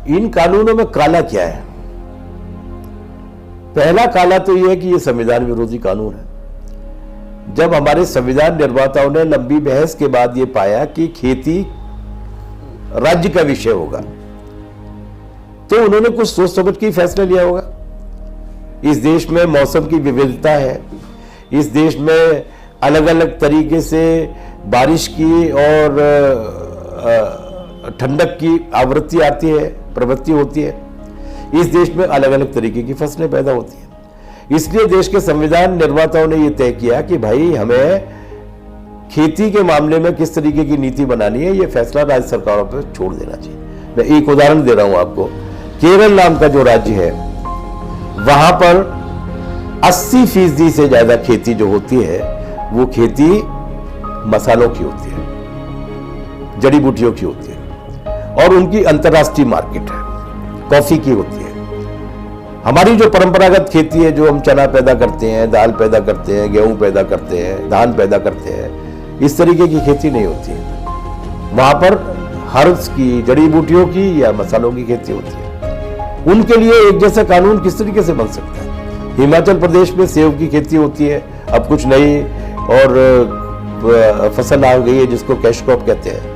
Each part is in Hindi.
इन कानूनों में काला क्या है? पहला काला तो यह है कि यह संविधान विरोधी कानून है। जब हमारे संविधान निर्माताओं ने लंबी बहस के बाद यह पाया कि खेती राज्य का विषय होगा, तो उन्होंने कुछ सोच समझ के फैसला लिया होगा। इस देश में मौसम की विविधता है, इस देश में अलग अलग तरीके से बारिश की और ठंडक की आवृत्ति आती है, प्रवृत्ति होती है। इस देश में अलग अलग तरीके की फसलें पैदा होती हैं। इसलिए देश के संविधान निर्माताओं ने यह तय किया कि भाई हमें खेती के मामले में किस तरीके की नीति बनानी है, यह फैसला राज्य सरकारों पर छोड़ देना चाहिए। मैं एक उदाहरण दे रहा हूं आपको। केरल नाम का जो राज्य है, वहां पर 80% से ज्यादा खेती जो होती है वो खेती मसालों की होती है, जड़ी बूटियों की होती है, और उनकी अंतर्राष्ट्रीय मार्केट है, कॉफी की होती है। हमारी जो परंपरागत खेती है, जो हम चना पैदा करते हैं, दाल पैदा करते हैं, गेहूं पैदा करते हैं, धान पैदा करते हैं, इस तरीके की खेती नहीं होती है। वहां पर हर्ब्स की, जड़ी बूटियों की या मसालों की खेती होती है। उनके लिए एक जैसा कानून किस तरीके से बन सकता है? हिमाचल प्रदेश में सेब की खेती होती है, अब कुछ नई और फसल आ गई है जिसको कैश क्रॉप कहते हैं।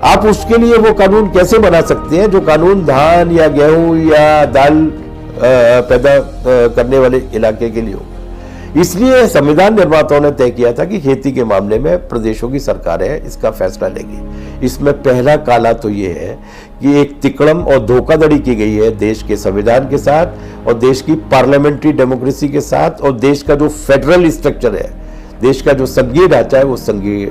आप उसके लिए वो कानून कैसे बना सकते हैं जो कानून धान या गेहूं या दाल पैदा करने वाले इलाके के लिए हो? इसलिए संविधान निर्माताओं ने तय किया था कि खेती के मामले में प्रदेशों की सरकारें इसका फैसला लेंगी। इसमें पहला काला तो ये है कि एक तिकड़म और धोखाधड़ी की गई है देश के संविधान के साथ और देश की पार्लियामेंट्री डेमोक्रेसी के साथ और देश का जो फेडरल स्ट्रक्चर है, देश का जो संघीय ढांचा है, वो संघीय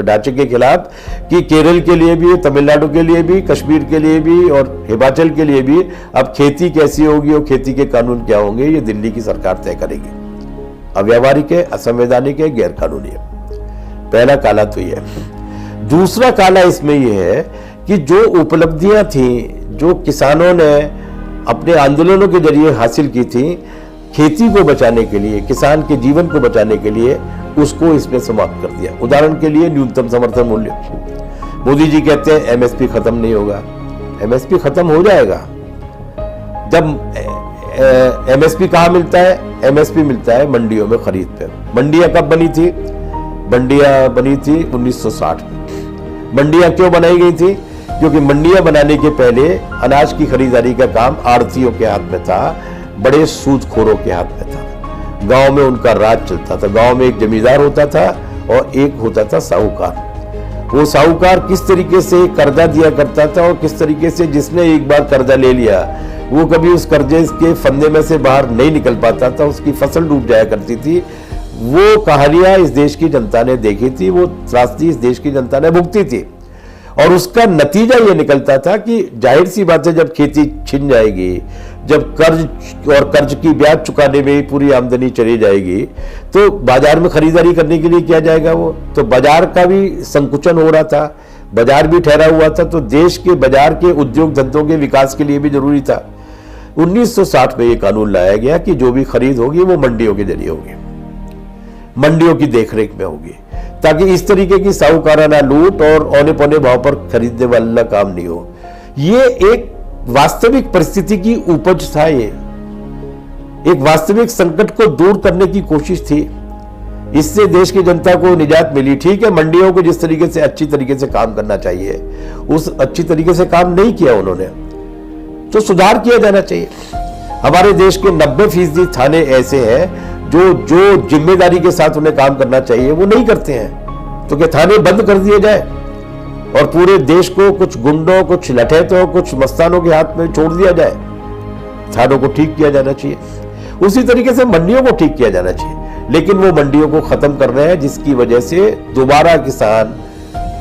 ढांचे के खिलाफ कि केरल के लिए भी, तमिलनाडु के लिए भी, कश्मीर के लिए भी और हिमाचल के लिए भी अब खेती कैसी होगी और खेती के कानून क्या होंगे, ये दिल्ली की सरकार तय करेगी। अव्यावहारिक है, असंवैधानिक है, गैर कानूनी है। पहला काला तो ये है। दूसरा काला इसमें यह है कि जो उपलब्धियां थी, जो किसानों ने अपने आंदोलनों के जरिए हासिल की थी खेती को बचाने के लिए, किसान के जीवन को बचाने के लिए, उसको इसने समाप्त कर दिया। उदाहरण के लिए न्यूनतम समर्थन मूल्य। मोदी जी कहते हैं एमएसपी खत्म नहीं होगा। एमएसपी खत्म हो जाएगा जब एमएसपी कहां मिलता है? एमएसपी मिलता है मंडियों में खरीद पे। मंडियां कब बनी थी? मंडियां बनी थी 1960 में। मंडियां क्यों बनाई गई थी? क्योंकि मंडियां बनाने के पहले अनाज की खरीदारी का काम आड़तियों के हाथ में था, बड़े सूदखोरों के हाथ में था। गांव में उनका राज चलता था। गांव में एक जमींदार होता था और एक होता था साहूकार। वो साहूकार किस तरीके से कर्जा दिया करता था और किस तरीके से जिसने एक बार कर्जा ले लिया वो कभी उस कर्जे के फंदे में से बाहर नहीं निकल पाता था, उसकी फसल डूब जाया करती थी। वो कहानियां इस देश की जनता ने देखी थी, वो त्रासदी इस देश की जनता ने भुगती थी और उसका नतीजा ये निकलता था कि जाहिर सी बात है जब खेती छिन जाएगी, जब कर्ज की ब्याज चुकाने में पूरी आमदनी चली जाएगी, तो बाजार में खरीदारी करने के लिए क्या जाएगा? वो तो बाजार का भी संकुचन हो रहा था, बाजार भी ठहरा हुआ था, तो देश के बाजार के उद्योग धंधों के विकास के लिए भी जरूरी था। 1960 में ये कानून लाया गया कि जो भी खरीद होगी वो मंडियों के जरिए होगी, मंडियों की देखरेख में होगी, ताकि इस तरीके की साहूकाराना लूट और औने पौने भाव पर खरीदने वाला काम नहीं हो। ये एक वास्तविक परिस्थिति की उपज था, ये एक वास्तविक संकट को दूर करने की कोशिश थी। इससे देश की जनता को निजात मिली। ठीक है, मंडियों को जिस तरीके से अच्छी तरीके से काम करना चाहिए उस अच्छी तरीके से काम नहीं किया उन्होंने, तो सुधार किया जाना चाहिए। हमारे देश के 90% थाने ऐसे हैं जो जिम्मेदारी के साथ उन्हें काम करना चाहिए वो नहीं करते हैं, तो क्या थाने बंद कर दिए जाए और पूरे देश को कुछ गुंडों, कुछ लठैतों, कुछ मस्तानों के हाथ में छोड़ दिया जाए? थानों को ठीक किया जाना चाहिए। उसी तरीके से मंडियों को ठीक किया जाना चाहिए, लेकिन वो मंडियों को खत्म कर रहे हैं, जिसकी वजह से दोबारा किसान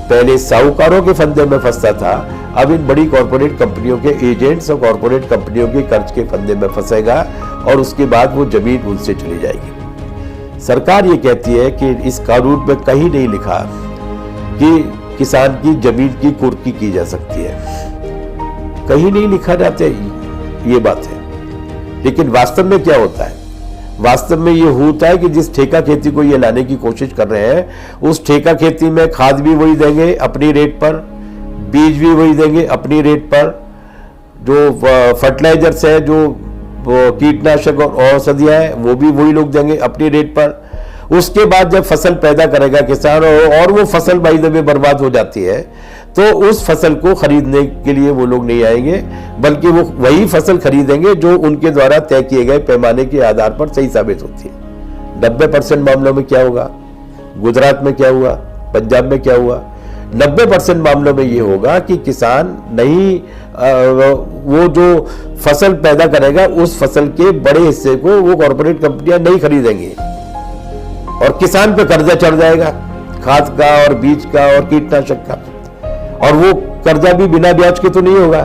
पहले साहूकारों के फंदे में फंसता था, अब इन बड़ी कॉर्पोरेट कंपनियों के एजेंट्स और कॉर्पोरेट कंपनियों के कर्ज के फंदे में फंसेगा और उसके बाद वो जमीन उनसे चली जाएगी। सरकार ये कहती है कि इस कानून में कहीं नहीं लिखा कि किसान की जमीन की कुर्की की जा सकती है, कहीं नहीं लिखा जाता ये बात है। लेकिन वास्तव में क्या होता है? वास्तव में ये होता है कि जिस ठेका खेती को ये लाने की कोशिश कर रहे हैं, उस ठेका खेती में खाद भी वही देंगे अपनी रेट पर, बीज भी वही देंगे अपनी रेट पर, जो फर्टिलाइजर्स है, जो कीटनाशक और औषधियां हैं, वो भी वही लोग देंगे अपनी रेट पर। उसके बाद जब फसल पैदा करेगा किसान और वो फसल बाई द वे बर्बाद हो जाती है, तो उस फसल को खरीदने के लिए वो लोग नहीं आएंगे, बल्कि वो वही फसल खरीदेंगे जो उनके द्वारा तय किए गए पैमाने के आधार पर सही साबित होती है। 90% मामलों में क्या होगा, गुजरात में क्या हुआ, पंजाब में क्या हुआ, 90% मामलों में ये होगा कि किसान नहीं, वो जो फसल पैदा करेगा उस फसल के बड़े हिस्से को वो कॉर्पोरेट कंपनियां नहीं खरीदेंगी और किसान पे कर्जा चढ़ जाएगा, खाद का और बीज का और कीटनाशक का। और वो कर्जा भी बिना ब्याज के तो नहीं होगा,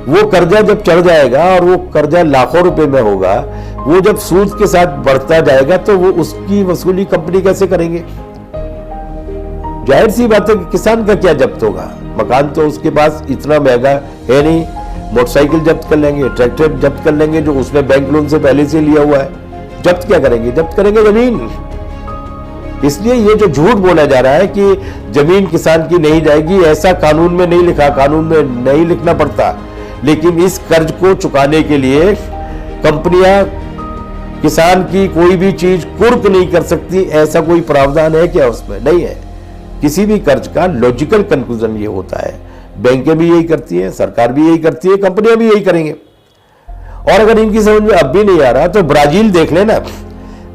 वो कर्जा जब चढ़ जाएगा और वो कर्जा लाखों रुपए में होगा, वो जब सूद के साथ बढ़ता जाएगा तो वो उसकी वसूली कंपनी कैसे करेंगे? जाहिर सी बात है कि किसान का क्या जब्त होगा, मकान तो उसके पास इतना महंगा है नहीं, मोटरसाइकिल जब्त कर लेंगे, ट्रैक्टर जब्त कर लेंगे जो उसने बैंक लोन से पहले से लिया हुआ है। जब्त क्या करेंगे? जब्त करेंगे जमीन। इसलिए ये जो झूठ बोला जा रहा है कि जमीन किसान की नहीं जाएगी, ऐसा कानून में नहीं लिखा, कानून में नहीं लिखना पड़ता, लेकिन इस कर्ज को चुकाने के लिए कंपनियां किसान की कोई भी चीज कुर्क नहीं कर सकती, ऐसा कोई प्रावधान है क्या उसमें? नहीं है। किसी भी कर्ज का लॉजिकल कंक्लूजन ये होता है, बैंकें भी यही करती है, सरकार भी यही करती है, कंपनियां भी यही करेंगे। और अगर इनकी समझ में अब भी नहीं आ रहा तो ब्राजील देख लेना।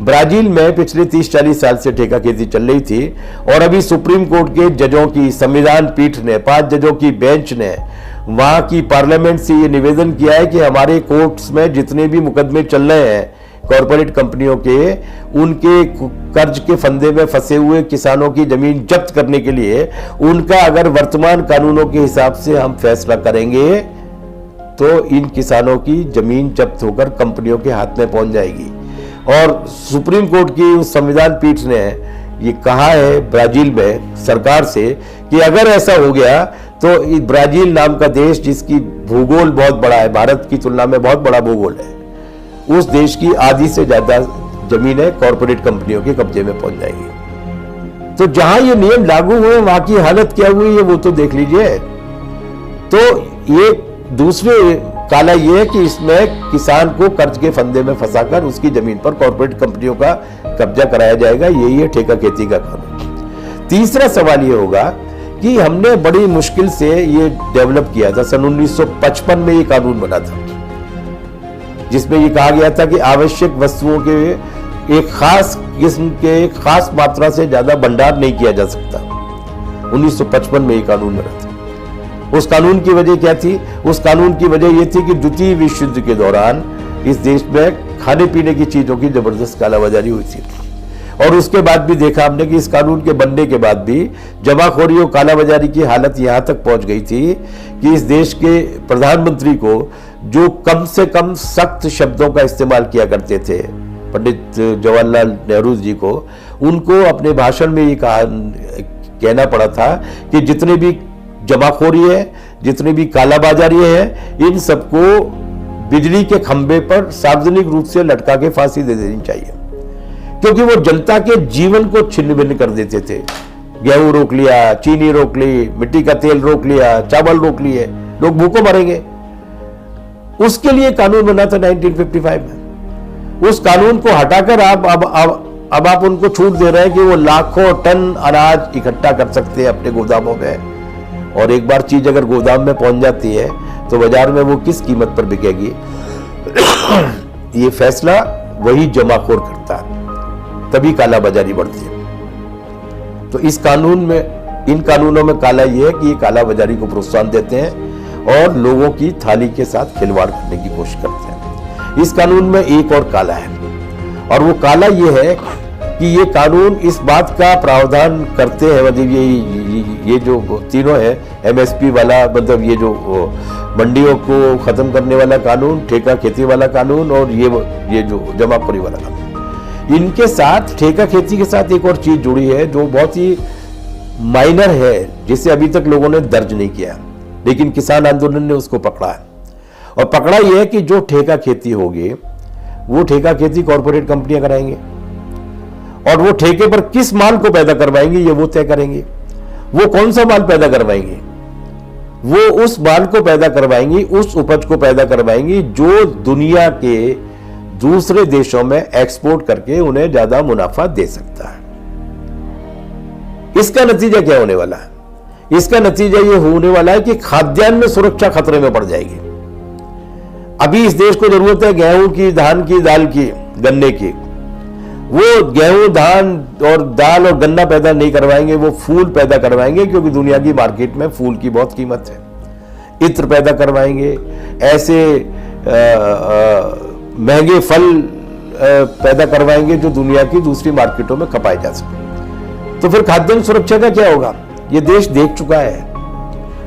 ब्राजील में पिछले 30-40 साल से ठेका खेती चल रही थी और अभी सुप्रीम कोर्ट के जजों की संविधान पीठ ने, 5 जजों की बेंच ने वहां की पार्लियामेंट से ये निवेदन किया है कि हमारे कोर्ट्स में जितने भी मुकदमे चल रहे हैं कॉर्पोरेट कंपनियों के, उनके कर्ज के फंदे में फंसे हुए किसानों की जमीन जब्त करने के लिए उनका अगर वर्तमान कानूनों के हिसाब से हम फैसला करेंगे तो इन किसानों की जमीन जब्त होकर कंपनियों के हाथ में पहुंच जाएगी। और सुप्रीम कोर्ट की उस संविधान पीठ ने ये कहा है ब्राजील में सरकार से कि अगर ऐसा हो गया तो ब्राजील नाम का देश, जिसकी भूगोल बहुत बड़ा है, भारत की तुलना में बहुत बड़ा भूगोल है, उस देश की आधी से ज्यादा जमीनें कॉर्पोरेट कंपनियों के कब्जे में पहुंच जाएगी। तो जहां ये नियम लागू हुए वहां की हालत क्या हुई है वो तो देख लीजिए। तो ये दूसरे काला ये है कि इसमें किसान को कर्ज के फंदे में फंसाकर उसकी जमीन पर कॉर्पोरेट कंपनियों का कब्जा कराया जाएगा, यही है ठेका खेती का कानून। तीसरा सवाल ये होगा कि हमने बड़ी मुश्किल से ये डेवलप किया था, सन 1955 में ये कानून बना था, जिसमें ये कहा गया था कि आवश्यक वस्तुओं के एक खास किस्म के एक खास मात्रा से ज्यादा भंडार नहीं किया जा सकता। 1955 में ये कानून बना था। उस कानून की वजह क्या थी? उस कानून की वजह यह थी कि द्वितीय विश्व युद्ध के दौरान इस देश में खाने पीने की चीजों की जबरदस्त कालाबाजारी हुई थी और उसके बाद भी देखा हमने कि इस कानून के बनने के बाद भी जमाखोरी और कालाबाजारी की हालत यहां तक पहुंच गई थी कि इस देश के प्रधानमंत्री को, जो कम से कम सख्त शब्दों का इस्तेमाल किया करते थे, पंडित जवाहरलाल नेहरू जी को, उनको अपने भाषण में ये कहना पड़ा था कि जितने भी जमाखोरी है, जितनी भी कालाबाजारी है, इन सबको बिजली के खंभे पर सार्वजनिक रूप से लटका के फांसी दे देनी चाहिए, क्योंकि वो जनता के जीवन को छिन्न भिन्न कर देते थे। गेहूं रोक लिया, चीनी रोक ली, मिट्टी का तेल रोक लिया, चावल रोक लिए, लोग भूखों मरेंगे। उसके लिए कानून बना था 1955 में। उस कानून को हटाकर अब आप उनको छूट दे रहे हैं कि वो लाखों टन अनाज इकट्ठा कर सकते हैं अपने गोदामों में, और एक बार चीज अगर गोदाम में पहुंच जाती है तो बाजार में वो किस कीमत पर बिकेगी, ये फैसला वही जमाखोर करता है, तभी कालाबाजारी बढ़ती है। तो इस कानून में, इन कानूनों में काला ये है कि ये कालाबाजारी को प्रोत्साहन देते हैं और लोगों की थाली के साथ खिलवाड़ करने की कोशिश करते हैं। इस कानून में एक और काला है, और वो काला ये है कि ये कानून इस बात का प्रावधान करते हैं, मतलब ये जो तीनों है, एमएसपी वाला, मतलब ये जो मंडियों को खत्म करने वाला कानून, ठेका खेती वाला कानून, और ये जो जमाखोरी वाला कानून, इनके साथ ठेका खेती के साथ एक और चीज जुड़ी है जो बहुत ही माइनर है, जिसे अभी तक लोगों ने दर्ज नहीं किया, लेकिन किसान आंदोलन ने उसको पकड़ा है। और पकड़ा यह है कि जो ठेका खेती होगी वो ठेका खेती कॉर्पोरेट कंपनियां कराएंगे, और वो ठेके पर किस माल को पैदा करवाएंगे ये वो तय करेंगे। वो कौन सा माल पैदा करवाएंगे, वो उस माल को पैदा करवाएंगी, उस उपज को पैदा करवाएंगी जो दुनिया के दूसरे देशों में एक्सपोर्ट करके उन्हें ज्यादा मुनाफा दे सकता है। इसका नतीजा क्या होने वाला है? इसका नतीजा ये होने वाला है कि खाद्यान्न सुरक्षा खतरे में पड़ जाएगी। अभी इस देश को जरूरत है गेहूं की, धान की, दाल की, गन्ने की। वो गेहूं, धान और दाल और गन्ना पैदा नहीं करवाएंगे, वो फूल पैदा करवाएंगे, क्योंकि दुनिया की मार्केट में फूल की बहुत कीमत है। इत्र पैदा करवाएंगे, ऐसे महंगे फल पैदा करवाएंगे जो दुनिया की दूसरी मार्केटों में खपाए जा सके। तो फिर खाद्यान्न सुरक्षा का क्या होगा? ये देश देख चुका है।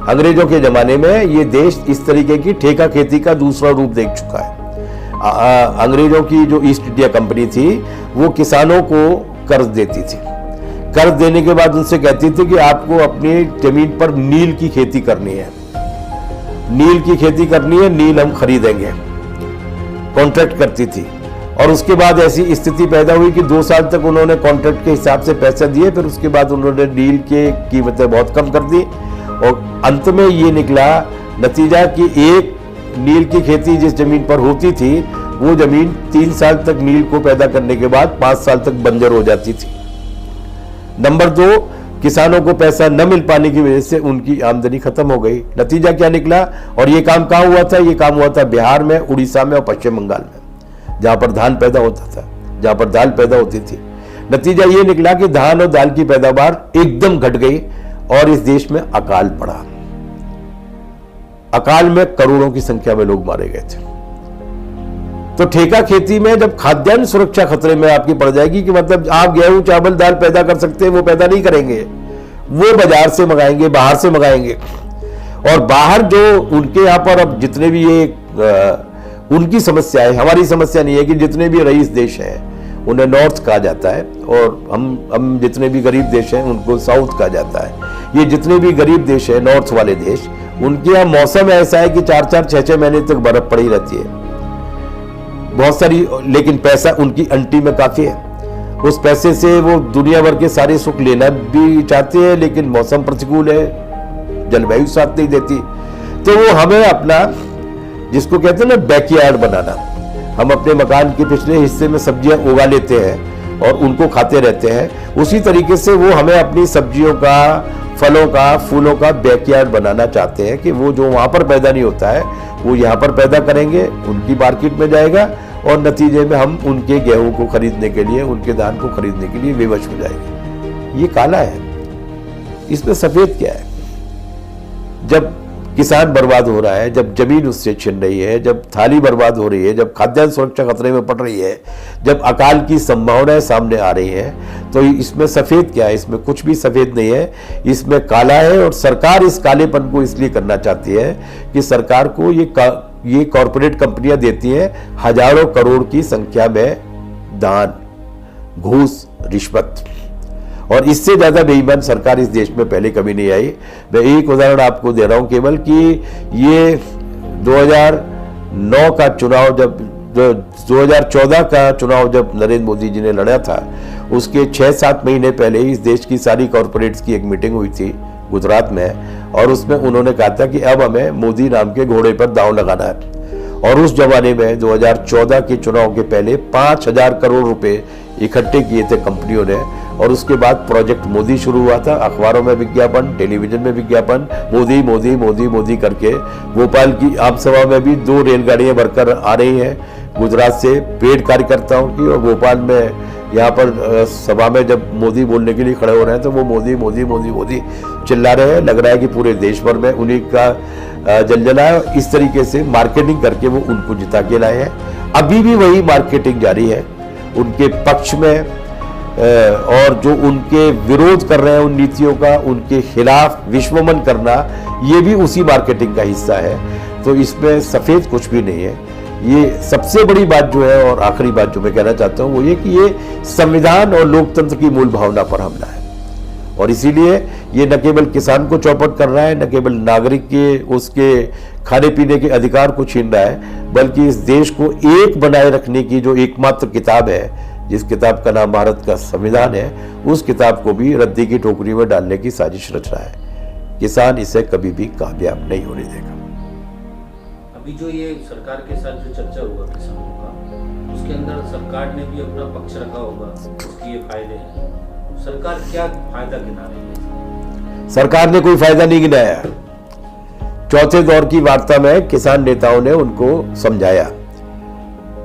अंग्रेजों के जमाने में ये देश इस तरीके की ठेका खेती का दूसरा रूप देख चुका है। अंग्रेजों की जो ईस्ट इंडिया कंपनी थी वो किसानों को कर्ज देती थी। कर्ज देने के बाद उनसे कहती थी कि आपको अपनी जमीन पर नील की खेती करनी है, नील की खेती करनी है, नील हम खरीदेंगे, कॉन्ट्रैक्ट करती थी। और उसके बाद ऐसी स्थिति पैदा हुई कि 2 साल तक उन्होंने कॉन्ट्रैक्ट के हिसाब से पैसे दिए, फिर उसके बाद उन्होंने नील की कीमतें बहुत कम कर दी और अंत में ये निकला नतीजा कि एक नील की खेती जिस जमीन पर होती थी वो जमीन 3 साल तक नील को पैदा करने के बाद 5 साल तक बंजर हो जाती थी। नंबर 2, किसानों को पैसा न मिल पाने की वजह से उनकी आमदनी खत्म हो गई। नतीजा क्या निकला? और ये काम कहाँ हुआ था? ये काम हुआ था बिहार में, उड़ीसा में और पश्चिम बंगाल में, जहां पर धान पैदा होता था, जहां पर दाल पैदा होती थी। नतीजा ये निकला कि धान और दाल की पैदावार एकदम घट गई और इस देश में अकाल पड़ा। अकाल में करोड़ों की संख्या में लोग मारे गए थे। तो ठेका खेती में जब खाद्यान्न सुरक्षा खतरे में आपकी पड़ जाएगी कि मतलब आप गेहूं, चावल, दाल पैदा कर सकते हैं, वो पैदा नहीं करेंगे, वो बाजार से मंगाएंगे, बाहर से मंगाएंगे। और बाहर जो उनके यहां पर अब जितने भी ये उनकी समस्या है, हमारी समस्या नहीं है कि जितने भी रईस देश हैं उन्हें नॉर्थ कहा जाता है और हम जितने भी गरीब देश हैं उनको साउथ कहा जाता है। ये जितने भी गरीब देश हैं, नॉर्थ वाले देश, उनके यहाँ मौसम ऐसा है कि 4-4, 6-6 महीने तक बर्फ पड़ी रहती है बहुत सारी, लेकिन पैसा उनकी अंटी में काफी है। उस पैसे से वो दुनिया भर के सारे सुख लेना भी चाहते हैं, लेकिन मौसम प्रतिकूल है, जलवायु साथ नहीं देती। तो वो हमें अपना, जिसको कहते हैं ना बैकयार्ड बनाना, हम अपने मकान के पिछले हिस्से में सब्जियां उगा लेते हैं और उनको खाते रहते हैं। उसी तरीके से वो हमें अपनी सब्जियों का, फलों का, फूलों का बैकयार्ड बनाना चाहते हैं कि वो जो वहां पर पैदा नहीं होता है वो यहाँ पर पैदा करेंगे, उनकी मार्केट में जाएगा और नतीजे में हम उनके गेहूं को खरीदने के लिए, उनके धान को खरीदने के लिए विवश हो जाएंगे। ये काला है, इसमें सफेद क्या है? जब किसान बर्बाद हो रहा है, जब जमीन उससे छिन रही है, जब थाली बर्बाद हो रही है, जब खाद्यान्न सुरक्षा खतरे में पड़ रही है, जब अकाल की संभावनाएं सामने आ रही हैं, तो इसमें सफेद क्या है? इसमें कुछ भी सफेद नहीं है, इसमें काला है। और सरकार इस कालेपन को इसलिए करना चाहती है कि सरकार को ये कॉरपोरेट कंपनियां देती हैं हजारों करोड़ की संख्या में दान, घूस, रिश्वत, और इससे ज्यादा बेईमान सरकार इस देश में पहले कभी नहीं आई। मैं एक उदाहरण आपको दे रहा हूं केवल कि ये 2009 का चुनाव, जब 2014 का चुनाव जब नरेंद्र मोदी जी ने लड़ा था, उसके 6-7 महीने पहले इस देश की सारी कॉरपोरेट्स की एक मीटिंग हुई थी गुजरात में, और उसमें उन्होंने कहा था कि अब हमें मोदी नाम के घोड़े पर दांव लगाना है। और उस जमाने में 2014 के चुनाव के पहले 5000 करोड़ रुपए इकट्ठे किए थे कंपनियों ने, और उसके बाद प्रोजेक्ट मोदी शुरू हुआ था। अखबारों में विज्ञापन, टेलीविजन में विज्ञापन, मोदी मोदी मोदी मोदी करके। भोपाल की आम सभा में भी 2 रेलगाड़ियां भरकर आ रही हैं गुजरात से पेड कार्यकर्ताओं की, और भोपाल में यहाँ पर सभा में जब मोदी बोलने के लिए खड़े हो रहे हैं तो वो मोदी मोदी मोदी मोदी चिल्ला रहे हैं। लग रहा है कि पूरे देश भर में उन्हीं का जलजला है। इस तरीके से मार्केटिंग करके वो उनको जिता के लाए हैं। अभी भी वही मार्केटिंग जारी है उनके पक्ष में, और जो उनके विरोध कर रहे हैं उन नीतियों का, उनके खिलाफ विश्वमन करना, ये भी उसी मार्केटिंग का हिस्सा है। तो इसमें सफेद कुछ भी नहीं है। ये सबसे बड़ी बात जो है और आखिरी बात जो मैं कहना चाहता हूं वो ये कि ये संविधान और लोकतंत्र की मूल भावना पर हमला है, और इसीलिए ये न केवल किसान को चौपट कर रहा है, न केवल नागरिक के उसके खाने पीने के अधिकार को छीन रहा है, बल्कि इस देश को एक बनाए रखने की जो एकमात्र किताब है, जिस किताब का नाम भारत का संविधान है, उस किताब को भी रद्दी की टोकरी में डालने की साजिश रच रहा है। किसान इसे कभी भी कामयाब नहीं होने देगा। अभी जो ये सरकार के साथ जो चर्चा हुआ किसानों का, उसके अंदर सरकार ने भी अपना पक्ष रखा होगा, उसके ये फायदे हैं। सरकार क्या फायदा गिना रही है? सरकार ने कोई फायदा नहीं गिनाया। चौथे दौर की वार्ता में किसान नेताओं ने उनको समझाया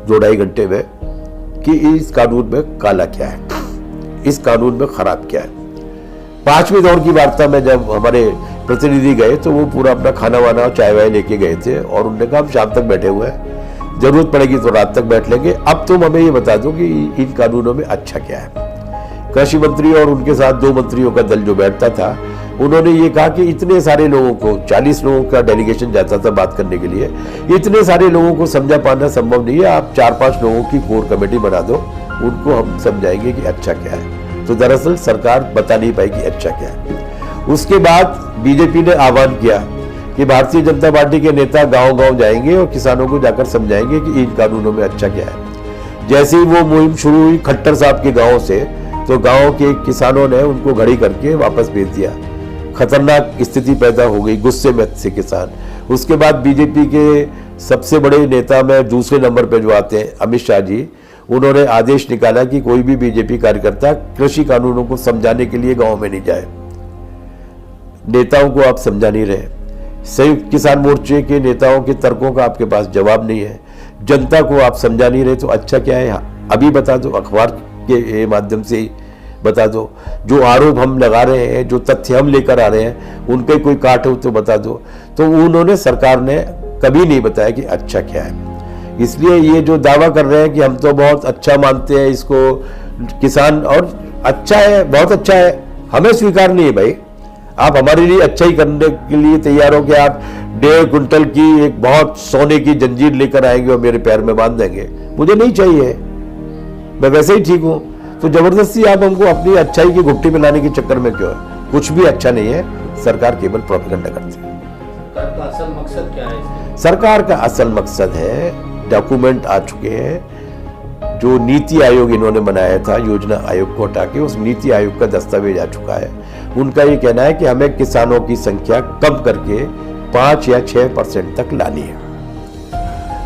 2-2.5 घंटे में कि इस कानून में काला क्या है, इस कानून में खराब क्या है। 5वें दौर की वार्ता में जब हमारे प्रतिनिधि गए तो वो पूरा अपना खाना वाना और चाय वाय लेके गए थे और उन्होंने कहा हम शाम तक बैठे हुए हैं, जरूरत पड़ेगी तो रात तक बैठ लेंगे, अब तुम हमें ये बता दो कि इन कानूनों में अच्छा क्या है। कृषि मंत्री और उनके साथ 2 मंत्रियों का दल जो बैठता था, उन्होंने ये कहा कि इतने सारे लोगों को, 40 लोगों का डेलीगेशन जाता था बात करने के लिए, इतने सारे लोगों को समझा पाना संभव नहीं है, आप 4-5 लोगों की कोर कमेटी बना दो, उनको हम समझाएंगे कि अच्छा क्या है। तो दरअसल सरकार बता नहीं पाएगी अच्छा क्या है। उसके बाद बीजेपी ने आह्वान किया कि भारतीय जनता पार्टी के नेता गांव-गांव जाएंगे और किसानों को जाकर समझाएंगे कि इन कानूनों में अच्छा क्या है। जैसे ही वो मुहिम शुरू हुई खट्टर साहब के गांव से, तो गांव के किसानों ने उनको घड़ी करके वापस भेज दिया। खतरनाक स्थिति पैदा हो गई, गुस्से में थे किसान। उसके बाद बीजेपी के सबसे बड़े नेता में दूसरे नंबर पे जो आते हैं अमित शाह जी, उन्होंने आदेश निकाला कि कोई भी बीजेपी कार्यकर्ता कृषि कानूनों को समझाने के लिए गांव में नहीं जाए। नेताओं को आप समझा नहीं रहे, संयुक्त किसान मोर्चे के नेताओं के तर्कों का आपके पास जवाब नहीं है, जनता को आप समझा नहीं रहे, तो अच्छा क्या है अभी बता दो, अखबार के माध्यम से ही बता दो। जो आरोप हम लगा रहे हैं, जो तथ्य हम लेकर आ रहे हैं, उनके कोई काट हो तो बता दो। तो उन्होंने, सरकार ने कभी नहीं बताया कि अच्छा क्या है। इसलिए ये जो दावा कर रहे हैं कि हम तो बहुत अच्छा मानते हैं इसको किसान, और अच्छा है, बहुत अच्छा है, हमें स्वीकार नहीं है भाई। आप हमारे लिए अच्छा ही करने के लिए तैयार हो कि आप 1.5 क्विंटल की एक बहुत सोने की जंजीर लेकर आएंगे और मेरे पैर में बांध देंगे, मुझे नहीं चाहिए, मैं वैसे ही ठीक हूं। तो जबरदस्ती आप हमको अपनी अच्छाई की घुट्टी में लाने के चक्कर में क्यों है? कुछ भी अच्छा नहीं है, सरकार केवल प्रोपेगेंडा करती है। सरकार का असल मकसद क्या है? सरकार का असल मकसद है, डॉक्यूमेंट आ चुके हैं, जो नीति आयोग इन्होंने बनाया था, योजना आयोग को हटा के उस नीति आयोग का दस्तावेज आ चुका है। उनका ये कहना है कि हमें किसानों की संख्या कम करके 5 या 6% तक लानी है।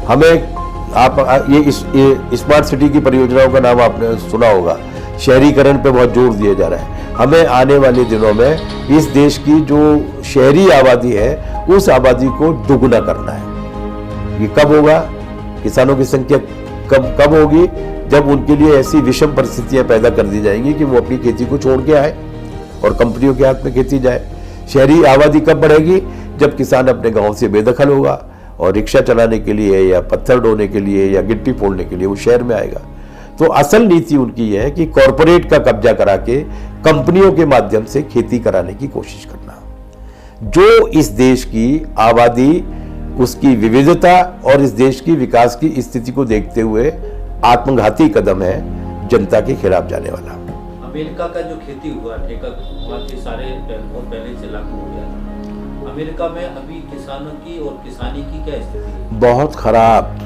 हमें आप ये स्मार्ट सिटी की परियोजनाओं का नाम आपने सुना होगा, शहरीकरण पे बहुत जोर दिया जा रहा है। हमें आने वाले दिनों में इस देश की जो शहरी आबादी है, उस आबादी को दुगुना करना है। ये कब होगा? किसानों की संख्या कब होगी? जब उनके लिए ऐसी विषम परिस्थितियां पैदा कर दी जाएंगी कि वो अपनी खेती को छोड़ के आए और कंपनियों के हाथ में खेती जाए। शहरी आबादी कब बढ़ेगी? जब किसान अपने गांव से बेदखल होगा और रिक्शा चलाने के लिए या पत्थर ढोने के लिए या गिट्टी फोड़ने के लिए वो शहर में आएगा। तो असल नीति उनकी है कि कॉरपोरेट का कब्जा करा के कंपनियों के माध्यम से खेती कराने की कोशिश करना, जो इस देश की आबादी, उसकी विविधता और इस देश की विकास की स्थिति को देखते हुए आत्मघाती कदम है, जनता के खिलाफ जाने वाला। अमेरिका का जो खेती हुआ ठेका हुआ के सारे बहुत पहले से लागू हो गया था। अमेरिका में अभी किसानों की और किसानी की क्या स्थिति है? बहुत खराब।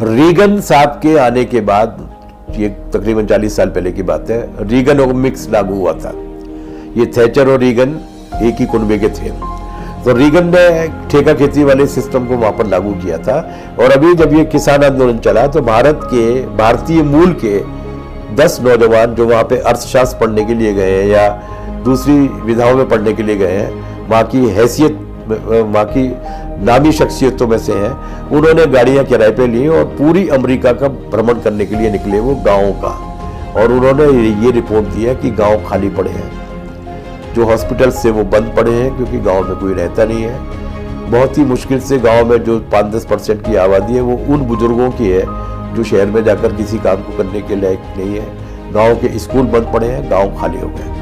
रीगन साहब के आने के बाद, ये तकरीबन 40 साल पहले की बात है, रीगनोमिक्स लागू हुआ था। ये थैचर और रीगन एक ही कुनबे के थे, तो रीगन ने ठेका खेती वाले सिस्टम को वहां पर लागू किया था। और अभी जब ये किसान आंदोलन चला तो भारतीय मूल के 10 नौजवान जो वहां पे अर्थशास्त्र पढ़ने के लिए गए हैं या दूसरी विधाओं में पढ़ने के लिए गए हैं, वहां की हैसियत, वहां की नामी शख्सियतों में से हैं, उन्होंने गाड़ियां किराए पे ली और पूरी अमेरिका का भ्रमण करने के लिए निकले, वो गाँव का। और उन्होंने ये रिपोर्ट दिया कि गाँव खाली पड़े हैं, जो हॉस्पिटल से वो बंद पड़े हैं क्योंकि गांव में कोई रहता नहीं है। बहुत ही मुश्किल से गांव में जो 5-10% की आबादी है वो उन बुजुर्गों की है जो शहर में जाकर किसी काम को करने के लायक नहीं है। गांव के स्कूल बंद पड़े हैं, गांव खाली हो गए,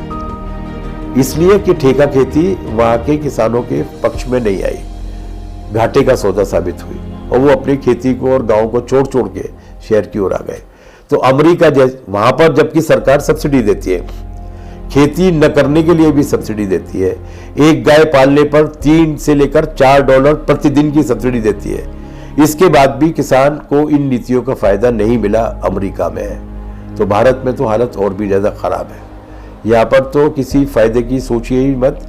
इसलिए कि ठेका खेती वहां के किसानों के पक्ष में नहीं आई, घाटे का सौदा साबित हुई और वो अपनी खेती को और गाँव को छोड़ के शहर की ओर आ गए। तो अमेरिका वहां पर जबकि सरकार सब्सिडी देती है, खेती न करने के लिए भी सब्सिडी देती है, एक गाय पालने पर 3 से लेकर $4 प्रतिदिन की सब्सिडी देती है, इसके बाद भी किसान को इन नीतियों का फायदा नहीं मिला अमेरिका में। तो भारत में तो हालत और भी ज्यादा खराब है। यहाँ पर तो किसी फायदे की सोचिए ही मत।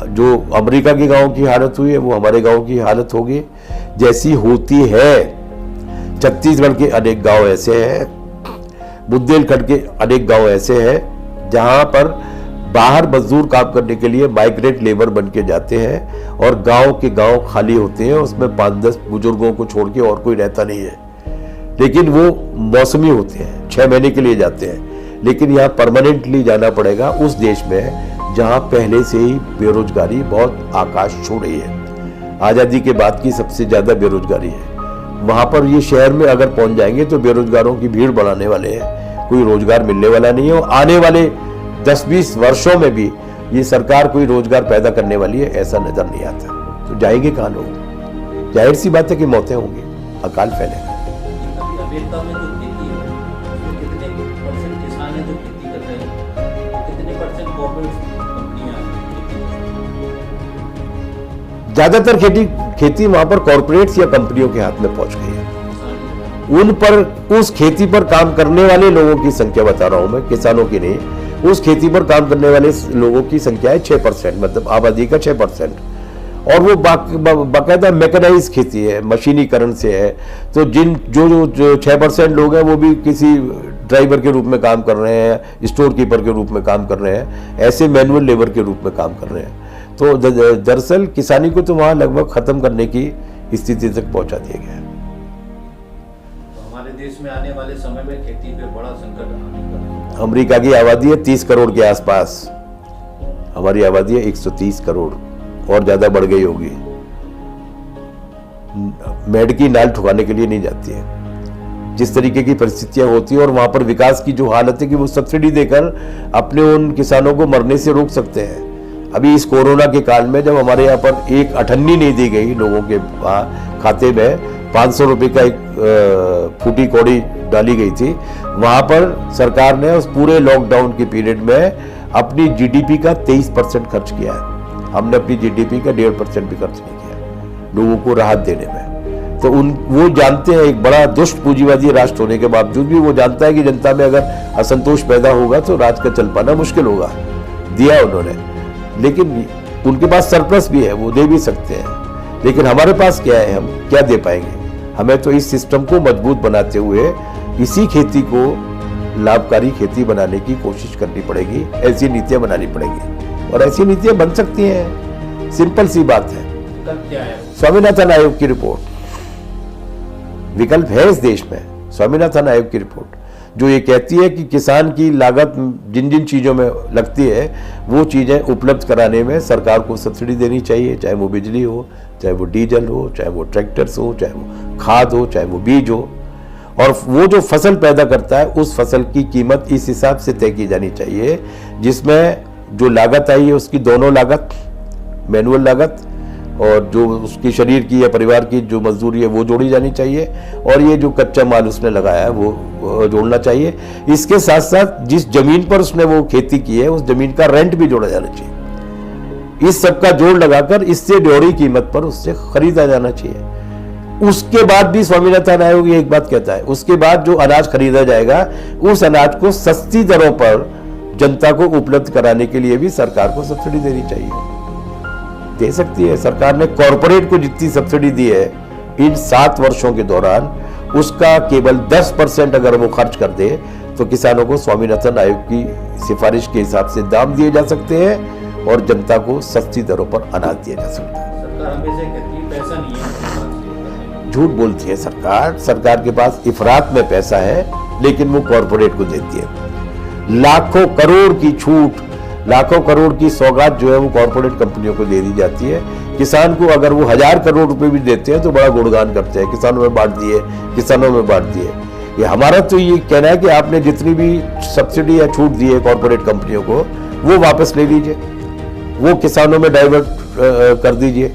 जो अमेरिका के गांव की हालत हुई है वो हमारे गांव की हालत होगी जैसी होती है। छत्तीसगढ़ के अनेक गांव ऐसे हैं, बुंदेलखंड के अनेक गांव ऐसे हैं जहां पर बाहर मजदूर काम करने के लिए माइग्रेंट लेबर बन के जाते हैं और गांव के गांव खाली होते हैं, उसमें 5-10 बुजुर्गों को छोड़ के और कोई रहता नहीं है। लेकिन वो मौसमी होते हैं, 6 महीने के लिए जाते हैं। लेकिन यहाँ परमानेंटली जाना पड़ेगा उस देश में जहाँ पहले से ही बेरोजगारी बहुत आकाश छू रही है। आज़ादी के बाद की सबसे ज़्यादा बेरोजगारी है। वहाँ पर ये शहर में अगर पहुँच जाएंगे तो बेरोजगारों की भीड़ बढ़ाने वाले हैं, कोई रोजगार मिलने वाला नहीं है। और आने वाले 10-20 वर्षों में भी ये सरकार कोई रोजगार पैदा करने वाली है ऐसा नजर नहीं आता। तो जाएंगे कहाँ लोग? जाहिर सी बात है कि मौतें होंगी, अकाल फैलेगा। अमेरिका में जो खेती है उसमें कितने % किसान हैं जो खेती कर रहे हैं, कितने % गवर्नमेंट कंपनियां हैं? ज्यादातर खेती वहां पर कॉर्पोरेट्स या कंपनियों के हाथ में पहुंच गई है। उन पर उस खेती पर काम करने वाले लोगों की संख्या बता रहा हूं मैं, किसानों की नहीं। उस खेती पर काम करने वाले लोगों की संख्या है 6%, मतलब आबादी का 6%। और वो बाकायदा मैकेनाइज खेती है, मशीनीकरण से है। तो जो 6% लोग हैं वो भी किसी ड्राइवर के रूप में काम कर रहे हैं, स्टोर कीपर के रूप में काम कर रहे हैं, ऐसे मैनुअल लेबर के रूप में काम कर रहे हैं। तो दरअसल किसानी को तो वहाँ लगभग खत्म करने की स्थिति तक पहुँचा दिया गया है। तो हमारे देश में आने वाले समय में खेती पे बड़ा संकट आने का। अमेरिका की आबादी है 30 करोड़ के आसपास, हमारी आबादी है 130 करोड़, और ज्यादा बढ़ गई होगी। मेड की नाल ठुकाने के लिए नहीं जाती है। जिस तरीके की परिस्थितियां होती है और वहां पर विकास की जो हालत है कि वो सब्सिडी देकर अपने उन किसानों को मरने से रोक सकते हैं। अभी इस कोरोना के काल में जब हमारे यहाँ पर एक अठन्नी नहीं दी गई लोगों के खाते में, 500 रुपए का एक फूटी कौड़ी डाली गई थी, वहां पर सरकार ने उस पूरे लॉकडाउन के पीरियड में अपनी जीडीपी का 23% खर्च किया है। हमने अपनी जीडीपी का 1.5% भी खर्च नहीं किया लोगों को राहत देने में। तो वो जानते हैं, एक बड़ा दुष्ट पूंजीवादी राष्ट्र होने के बावजूद भी वो जानता है कि जनता में अगर असंतोष पैदा होगा तो राज का चल पाना मुश्किल होगा। दिया उन्होंने, लेकिन उनके पास सरप्लस भी है, वो दे भी सकते हैं। लेकिन हमारे पास क्या है, हम क्या दे पाएंगे? हमें तो इस सिस्टम को मजबूत बनाते हुए इसी खेती को लाभकारी खेती बनाने की कोशिश करनी पड़ेगी, ऐसी नीतियां बनानी पड़ेगी और ऐसी नीतियां बन सकती हैं। सिंपल सी बात है। क्या है? स्वामीनाथन आयोग की रिपोर्ट, विकल्प है इस देश में। स्वामीनाथन आयोग की रिपोर्ट जो ये कहती है कि किसान की लागत जिन जिन चीज़ों में लगती है वो चीज़ें उपलब्ध कराने में सरकार को सब्सिडी देनी चाहिए, चाहे वो बिजली हो, चाहे वो डीजल हो, चाहे वो ट्रैक्टर्स हो, चाहे वो खाद हो, चाहे वो बीज हो। और वो जो फसल पैदा करता है उस फसल की कीमत इस हिसाब से तय की जानी चाहिए जिसमें जो लागत आई है उसकी दोनों लागत, मैनुअल लागत और जो उसकी शरीर की या परिवार की जो मजदूरी है वो जोड़ी जानी चाहिए, और ये जो कच्चा माल उसने लगाया है वो जोड़ना चाहिए। इसके साथ साथ जिस जमीन पर उसने वो खेती की है उस जमीन का रेंट भी जोड़ा जाना चाहिए। इस सब का जोड़ लगाकर इससे जोड़ी कीमत पर उससे खरीदा जाना चाहिए। उसके बाद भी स्वामीनाथन आयोग ये एक बात कहता है, उसके बाद जो अनाज खरीदा जाएगा उस अनाज को सस्ती दरों पर जनता को उपलब्ध कराने के लिए भी सरकार को सब्सिडी देनी चाहिए। दे सकती है सरकार ने। कॉर्पोरेट को जितनी सब्सिडी दी है इन 7 वर्षों के दौरान, उसका केवल 10% अगर वो खर्च कर दे तो किसानों को स्वामीनाथन आयोग की सिफारिश के हिसाब से दाम दिए जा सकते हैं और जनता को सस्ती दरों पर अनाज दिया जा सकता है। सरकार हमेशा कहती है पैसा नहीं है, झूठ बोलती है सरकार। सरकार के पास इफरात में पैसा है लेकिन वो कॉर्पोरेट को देती है। लाखों करोड़ की छूट, लाखों करोड़ की सौगात जो है वो कॉर्पोरेट कंपनियों को दे दी जाती है। किसान को अगर वो 1000 करोड़ रुपए भी देते हैं तो बड़ा गुणगान करते हैं, किसानों में बांट दिए, किसानों में बांट दिए। ये हमारा तो ये कहना है कि आपने जितनी भी सब्सिडी या छूट दी है कॉर्पोरेट कंपनियों को वो वापस ले लीजिए, वो किसानों में डाइवर्ट कर दीजिए।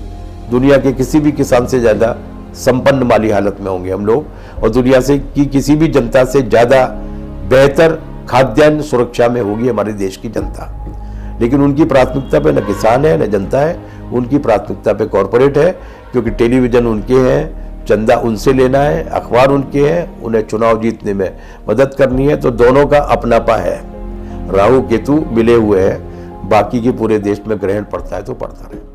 दुनिया के किसी भी किसान से ज्यादा संपन्न माली हालत में होंगे हम लोग, और दुनिया से की किसी भी जनता से ज्यादा बेहतर खाद्यान्न सुरक्षा में होगी हमारे देश की जनता। लेकिन उनकी प्राथमिकता पे न किसान है न जनता है, उनकी प्राथमिकता पे कॉर्पोरेट है, क्योंकि टेलीविजन उनके हैं, चंदा उनसे लेना है, अखबार उनके हैं, उन्हें चुनाव जीतने में मदद करनी है। तो दोनों का अपनापा है। राहु केतु मिले हुए हैं, बाकी के पूरे देश में ग्रहण पड़ता है तो पड़ता रहे।